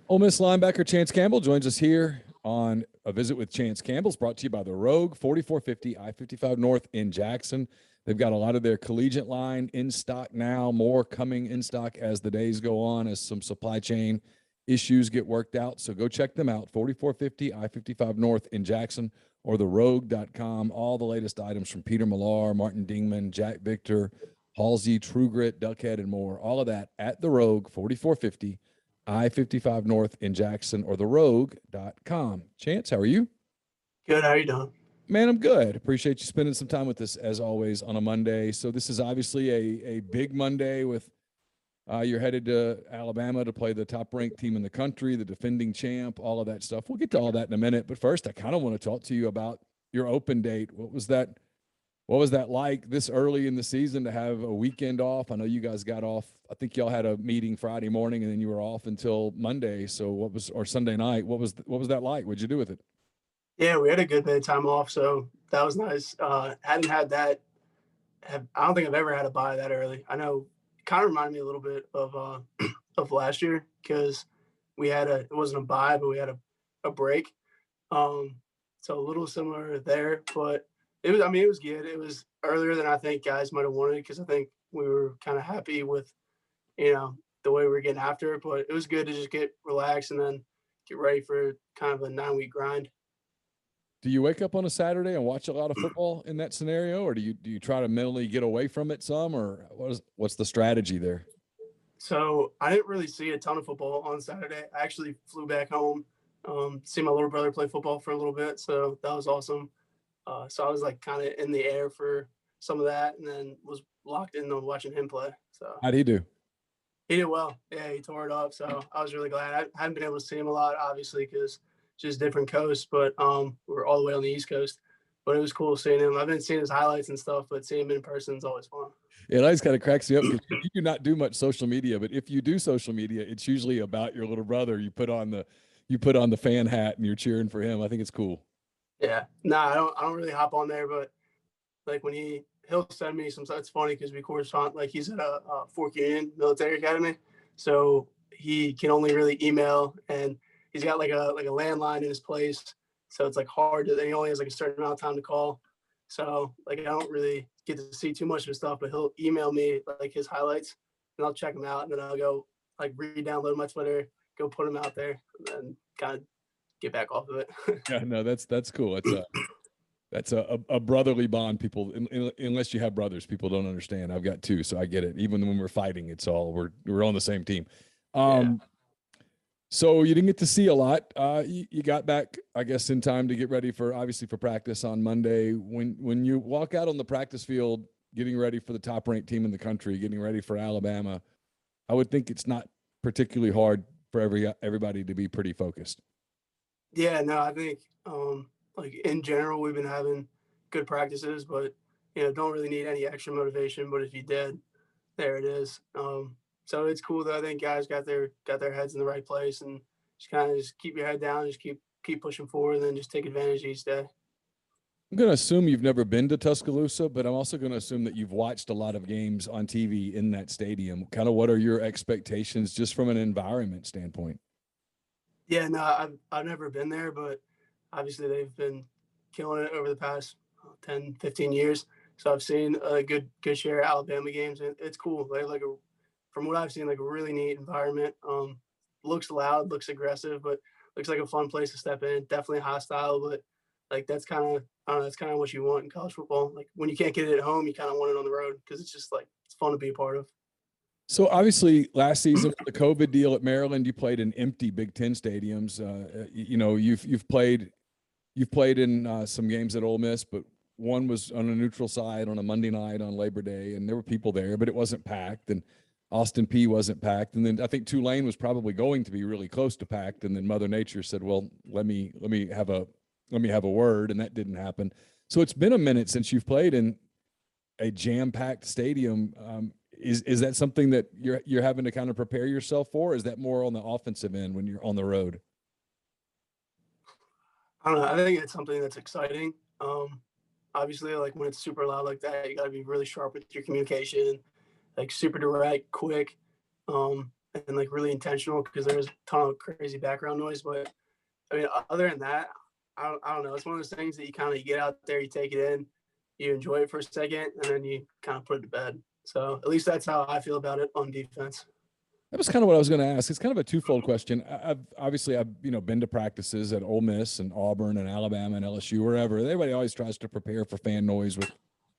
Ole Miss linebacker Chance Campbell joins us here on a visit with Chance Campbell. It's brought to you by the Rogue, 4450 I-55 North in Jackson. They've got a lot of their collegiate line in stock now, more coming in stock as the days go on, as some supply chain issues get worked out. So go check them out, 4450 I-55 North in Jackson, or therogue.com. All the latest items from Peter Millar, Martin Dingman, Jack Victor, Halsey, True Grit, Duckhead, and more. All of that at the Rogue, 4450 I-55 North in Jackson, or therogue.com. Chance, how are you? Good. How are you doing? Man, I'm good. Appreciate you spending some time with us as always on a Monday. So this is obviously a big Monday with you're headed to Alabama to play the top-ranked team in the country, the defending champ, all of that stuff. We'll get to all that in a minute. But first, I kind of want to talk to you about your open date. What was that like this early in the season to have a weekend off? I know you guys got off. I think y'all had a meeting Friday morning and then you were off until Monday. So or Sunday night? What was that like? What'd you do with it? Yeah, we had a good bit of time off, so that was nice. Hadn't had that. I don't think I've ever had a bye that early. I know it kind of reminded me a little bit of of last year because it wasn't a bye, but we had a break. So a little similar there, but it was good. It was earlier than I think guys might have wanted because I think we were kind of happy with, the way we were getting after it, but it was good to just get relaxed and then get ready for kind of a 9-week grind. Do you wake up on a Saturday and watch a lot of football in that scenario, or do you try to mentally get away from it some, or what's the strategy there? So I didn't really see a ton of football on Saturday. I actually flew back home, see my little brother play football for a little bit, so that was awesome. So I was like kind of in the air for some of that, and then was locked in on watching him play. So How'd he do? he did well. Yeah, he tore it up. So I was really glad. I haven't been able to see him a lot, obviously, because just different coasts. But we're all the way on the East Coast. But it was cool seeing him. I've been seeing his highlights and stuff, but seeing him in person is always fun. It always kind of cracks me up because you do not do much social media, but if you do social media, it's usually about your little brother. You put on the fan hat and you're cheering for him. I think it's cool. Yeah. Nah, I don't really hop on there, but like when he'll send me some. It's funny because we correspond. Like he's at a Fort Union Military Academy, so he can only really email, and he's got like a landline in his place, so it's like hard to. He only has like a certain amount of time to call, so like I don't really get to see too much of his stuff. But he'll email me like his highlights, and I'll check them out, and then I'll go like re-download my Twitter, go put them out there, and then kind of get back off of it. Yeah, no, that's cool. That's a brotherly bond. People, unless you have brothers, people don't understand. I've got two, so I get it. Even when we're fighting, it's all we're on the same team. Yeah. So you didn't get to see a lot. You got back, I guess, in time to get ready for practice on Monday. When you walk out on the practice field, getting ready for the top-ranked team in the country, getting ready for Alabama, I would think it's not particularly hard for everybody to be pretty focused. Yeah, no, I think like in general we've been having good practices, but don't really need any extra motivation. But if you did, there it is. So it's cool that I think guys got their heads in the right place and just kind of just keep your head down, just keep pushing forward, and then just take advantage each day. I'm going to assume you've never been to Tuscaloosa, but I'm also going to assume that you've watched a lot of games on TV in that stadium. Kind of what are your expectations just from an environment standpoint? Yeah, no, I've never been there, but obviously they've been killing it over the past 10, 15 years. So I've seen a good share of Alabama games, and it's cool. They have from what I've seen, like a really neat environment. Looks loud, looks aggressive, but looks like a fun place to step in. Definitely hostile, but like that's kind of that's kind of what you want in college football. Like when you can't get it at home, you kind of want it on the road because it's just like it's fun to be a part of. So obviously, last season with the COVID deal at Maryland, you played in empty Big Ten stadiums. You've played in some games at Ole Miss, but one was on a neutral side on a Monday night on Labor Day, and there were people there, but it wasn't packed. And Austin Peay wasn't packed, and then I think Tulane was probably going to be really close to packed, and then Mother Nature said, "Well, let me have a word," and that didn't happen. So it's been a minute since you've played in a jam-packed stadium. Is that something that you're having to kind of prepare yourself for? Or is that more on the offensive end when you're on the road? I don't know. I think it's something that's exciting. Obviously, like when it's super loud like that, you got to be really sharp with your communication, like super direct, quick. And and like really intentional because there was a ton of crazy background noise. But I mean, other than that, I don't know. It's one of those things that you kind of get out there, you take it in, you enjoy it for a second, and then you kind of put it to bed. So at least that's how I feel about it on defense. That was kind of what I was going to ask. It's kind of a twofold question. I've been to practices at Ole Miss and Auburn and Alabama and LSU, wherever. Everybody always tries to prepare for fan noise with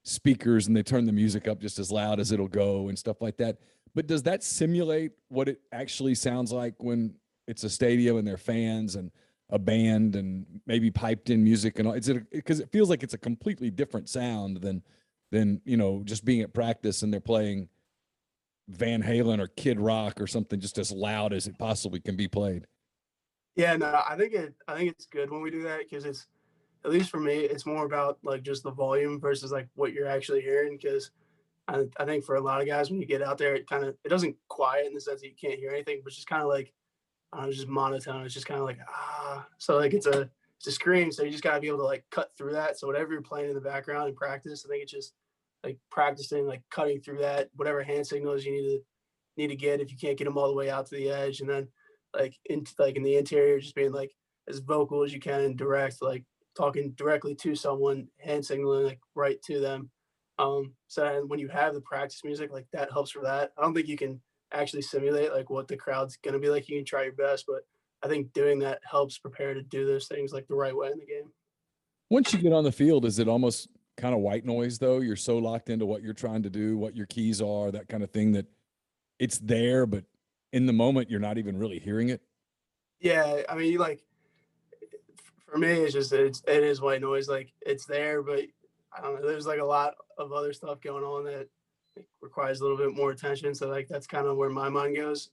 speakers, and they turn the music up just as loud as it'll go and stuff like that. But does that simulate what it actually sounds like when it's a stadium and there are fans and a band and maybe piped in music and all? Because it feels like it's a completely different sound than just being at practice and they're playing Van Halen or Kid Rock or something just as loud as it possibly can be played. Yeah, no, I think it's good when we do that because it's, at least for me, it's more about like just the volume versus like what you're actually hearing. Because I think for a lot of guys, when you get out there, it doesn't quiet in the sense that you can't hear anything, but it's just kind of like, I don't know, it's just monotone. It's just kind of like, so like it's a scream. So you just got to be able to like cut through that. So whatever you're playing in the background in practice, I think it's just like practicing, like cutting through that, whatever hand signals you need to get if you can't get them all the way out to the edge. And then like in the interior, just being like as vocal as you can and direct, like talking directly to someone, hand signaling like right to them. So when you have the practice music, like that helps for that. I don't think you can actually simulate like what the crowd's going to be like. You can try your best, but I think doing that helps prepare to do those things like the right way in the game. Once you get on the field, is it almost kind of white noise though? You're so locked into what you're trying to do, what your keys are, that kind of thing, that it's there, but in the moment you're not even really hearing it. Yeah, I mean, like for me, it's just it is white noise. Like it's there, but I don't know. There's like a lot of other stuff going on that requires a little bit more attention. So like that's kind of where my mind goes.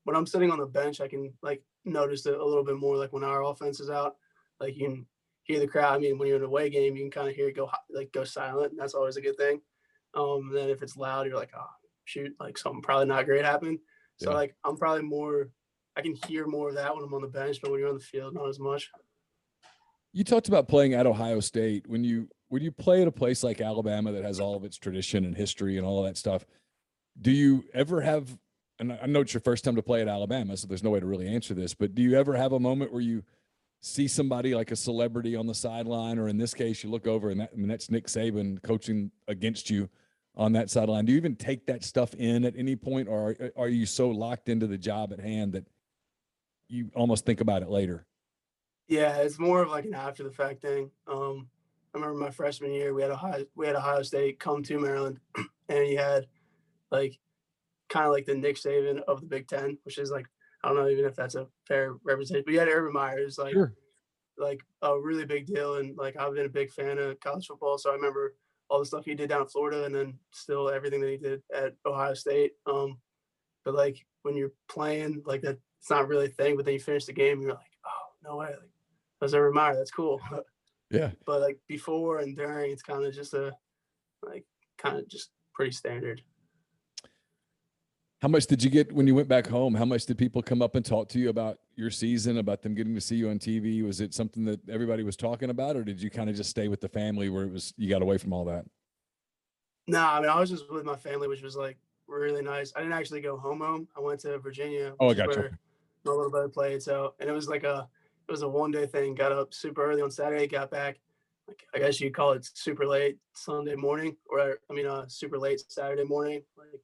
When I'm sitting on the bench, I can like notice it a little bit more. Like when our offense is out, like you can hear the crowd. I mean, when you're in a away game, you can kind of hear it go silent. And that's always a good thing. Then if it's loud, you're like, oh shoot, like something probably not great happened. So Yeah. like I'm probably more. I can hear more of that when I'm on the bench, but when you're on the field, not as much. You talked about playing at Ohio State. When you play at a place like Alabama that has all of its tradition and history and all of that stuff, do you ever have, and I know it's your first time to play at Alabama, so there's no way to really answer this, but do you ever have a moment where you see somebody like a celebrity on the sideline, or in this case, you look over and that's Nick Saban coaching against you on that sideline? Do you even take that stuff in at any point, or are you so locked into the job at hand that you almost think about it later? Yeah, it's more of like an after the fact thing. I remember my freshman year, we had Ohio State come to Maryland, and he had like kind of like the Nick Saban of the Big Ten, which is like I don't know even if that's a fair representation, but you had Urban Meyer, who's Sure. like a really big deal, and like I've been a big fan of college football, so I remember all the stuff he did down in Florida, and then still everything that he did at Ohio State. But like when you're playing like that, it's not really a thing. But then you finish the game, and you're like, oh no way, like that's Urban Meyer, that's cool. Yeah. But like before and during, it's kind of just pretty standard. How much did you get when you went back home? How much did people come up and talk to you about your season, about them getting to see you on TV? Was it something that everybody was talking about, or did you kind of just stay with the family where you got away from all that? No, I mean I was just with my family, which was like really nice. I didn't actually go home. I went to Virginia, Oh, I which is got you. where my little brother played. So, and it was a 1 day thing. Got up super early on Saturday, got back, like I guess you'd call it super late Sunday morning, or I mean, super late Saturday morning, like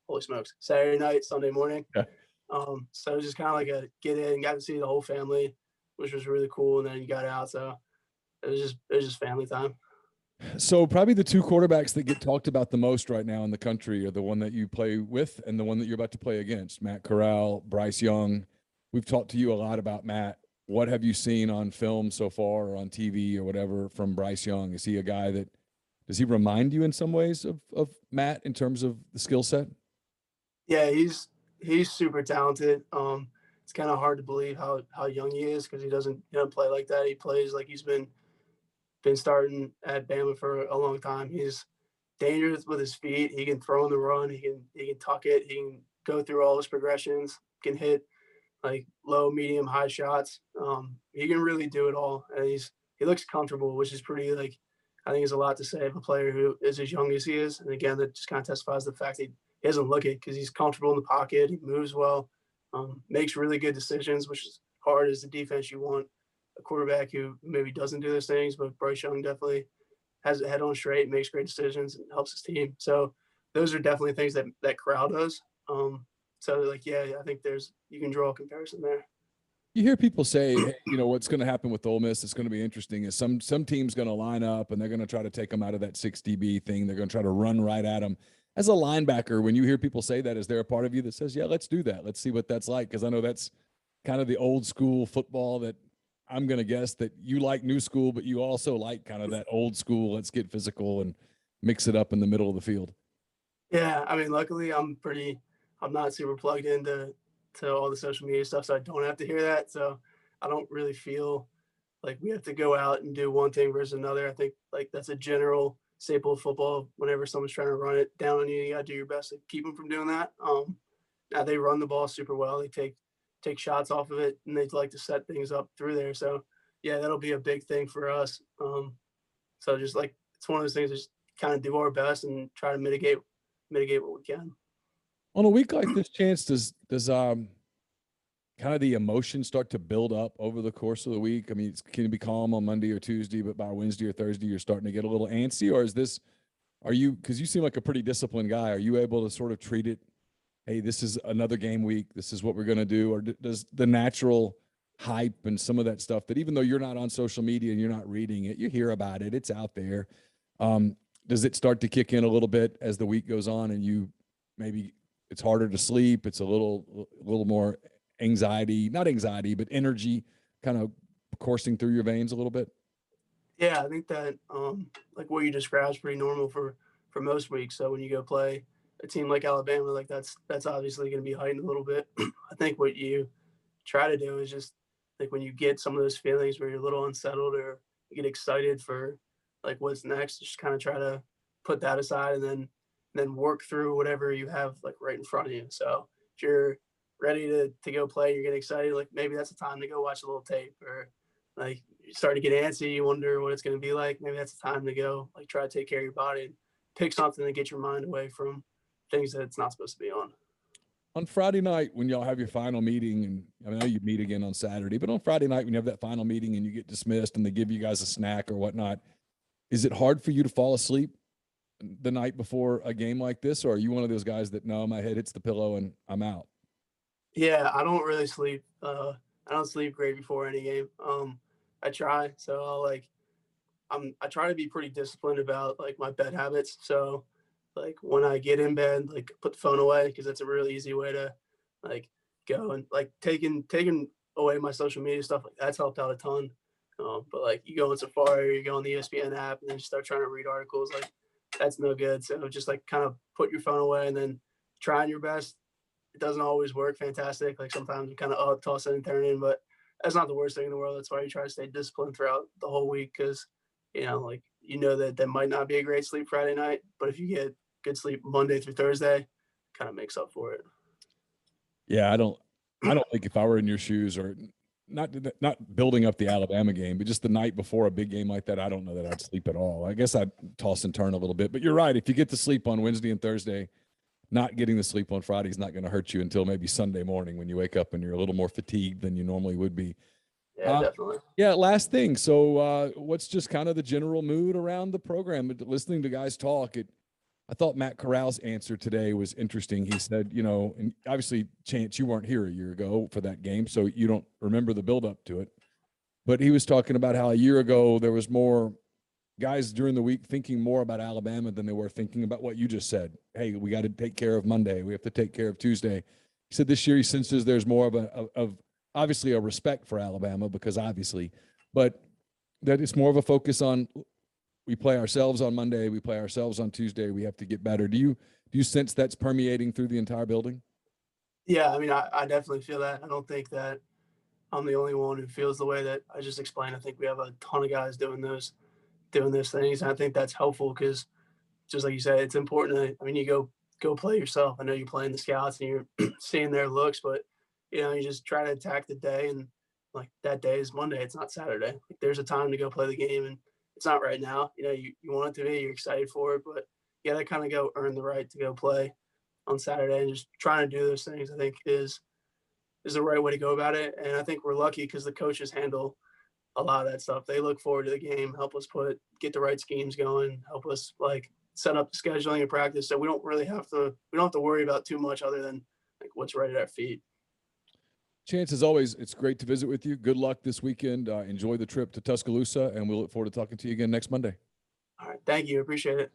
holy smokes, Saturday night, Sunday morning. Yeah. So it was just kind of like a get in, got to see the whole family, which was really cool. And then you got out, so it was just family time. So probably the two quarterbacks that get talked about the most right now in the country are the one that you play with and the one that you're about to play against, Matt Corral, Bryce Young. We've talked to you a lot about Matt. What have you seen on film so far or on TV or whatever from Bryce Young? Is he a guy that, does he remind you in some ways of Matt in terms of the skill set? Yeah, he's super talented. It's kind of hard to believe how young he is because he doesn't play like that. He plays like he's been starting at Bama for a long time. He's dangerous with his feet. He can throw on the run. He can tuck it. He can go through all his progressions. Can hit like low, medium, high shots. He can really do it all, and he looks comfortable, which is pretty like I think is a lot to say of a player who is as young as he is. And again, that just kind of testifies the fact that he doesn't look it because he's comfortable in the pocket. He moves well, makes really good decisions, which is hard as the defense. You want a quarterback who maybe doesn't do those things, but Bryce Young definitely has it head on straight, makes great decisions, and helps his team. So those are definitely things that Corral does. So like, yeah, I think you can draw a comparison there. You hear people say, hey, what's going to happen with Ole Miss? It's going to be interesting. Is some team's going to line up and they're going to try to take them out of that 6 DB thing. They're going to try to run right at them. As a linebacker, when you hear people say that, is there a part of you that says, yeah, let's do that? Let's see what that's like? Because I know that's kind of the old school football that I'm going to guess that you like new school, but you also like kind of that old school. Let's get physical and mix it up in the middle of the field. Yeah, I mean, luckily I'm not super plugged into all the social media stuff, so I don't have to hear that. So I don't really feel like we have to go out and do one thing versus another. I think like that's a general staple of football. Whenever someone's trying to run it down on you, you got to do your best to keep them from doing that. Now they run the ball super well. They take shots off of it, and they like to set things up through there. So yeah, that'll be a big thing for us. So just like it's one of those things, just kind of do our best and try to mitigate what we can. On a week like this, Chance, does kind of the emotion start to build up over the course of the week? I mean, can it be calm on Monday or Tuesday, but by Wednesday or Thursday, you're starting to get a little antsy? Or because you seem like a pretty disciplined guy, are you able to sort of treat it, hey, this is another game week, this is what we're going to do? Or does the natural hype and some of that stuff that even though you're not on social media and you're not reading it, you hear about it, it's out there. Does it start to kick in a little bit as the week goes on and you maybe it's harder to sleep? It's a little more not anxiety, but energy kind of coursing through your veins a little bit. Yeah, I think that like what you described is pretty normal for most weeks. So when you go play a team like Alabama, like that's obviously going to be heightened a little bit. I think what you try to do is just like when you get some of those feelings where you're a little unsettled or you get excited for like what's next, just kind of try to put that aside and then work through whatever you have like right in front of you. So if you're ready to go play, you're getting excited, like maybe that's the time to go watch a little tape, or like you start to get antsy, you wonder what it's going to be like. Maybe that's the time to go like try to take care of your body and pick something to get your mind away from things that it's not supposed to be on. On Friday night, when y'all have your final meeting, and I know you meet again on Saturday, but on Friday night when you have that final meeting and you get dismissed and they give you guys a snack or whatnot, is it hard for you to fall asleep the night before a game like this? Or are you one of those guys that, no, my head hits the pillow and I'm out? Yeah, I don't really sleep. I don't sleep great before any game. I try. So I try to be pretty disciplined about like my bed habits. So like when I get in bed, like put the phone away because that's a really easy way to like go, and like taking away my social media stuff, like that's helped out a ton. But like you go on Safari or you go on the ESPN app and then you start trying to read articles, like that's no good. So just like kind of put your phone away and then trying your best. It doesn't always work fantastic. Like sometimes you kind of up, toss it and turn in, but that's not the worst thing in the world. That's why you try to stay disciplined throughout the whole week because, like, that might not be a great sleep Friday night, but if you get good sleep Monday through Thursday, kind of makes up for it. Yeah, I don't think if I were in your shoes, or not building up the Alabama game, but just the night before a big game like that, I don't know that I'd sleep at all. I guess I'd toss and turn a little bit, but you're right. If you get to sleep on Wednesday and Thursday, not getting the sleep on Friday is not going to hurt you until maybe Sunday morning when you wake up and you're a little more fatigued than you normally would be. Yeah, definitely. Yeah, last thing. So what's just kind of the general mood around the program? Listening to guys talk, I thought Matt Corral's answer today was interesting. He said, and obviously, Chance, you weren't here a year ago for that game, so you don't remember the buildup to it. But he was talking about how a year ago there was more guys during the week thinking more about Alabama than they were thinking about what you just said. Hey, we got to take care of Monday. We have to take care of Tuesday. He said this year he senses there's more of obviously a respect for Alabama but that it's more of a focus on we play ourselves on Monday, we play ourselves on Tuesday, we have to get better. Do you sense that's permeating through the entire building? Yeah, I mean, I definitely feel that. I don't think that I'm the only one who feels the way that I just explained. I think we have a ton of guys doing those things. And I think that's helpful because just like you said, it's important you go play yourself. I know you're playing the scouts and you're seeing their looks, but you just try to attack the day, and like that day is Monday. It's not Saturday. Like, there's a time to go play the game, and it's not right now. You want it to be, you're excited for it, but you got to kind of go earn the right to go play. on Saturday, and just trying to do those things, I think is the right way to go about it. And I think we're lucky because the coaches handle a lot of that stuff. They look forward to the game, help us get the right schemes going, help us like set up the scheduling and practice. So we don't have to worry about too much other than like what's right at our feet. Chance, as always, it's great to visit with you. Good luck this weekend. Enjoy the trip to Tuscaloosa, and we'll look forward to talking to you again next Monday. All right. Thank you. Appreciate it.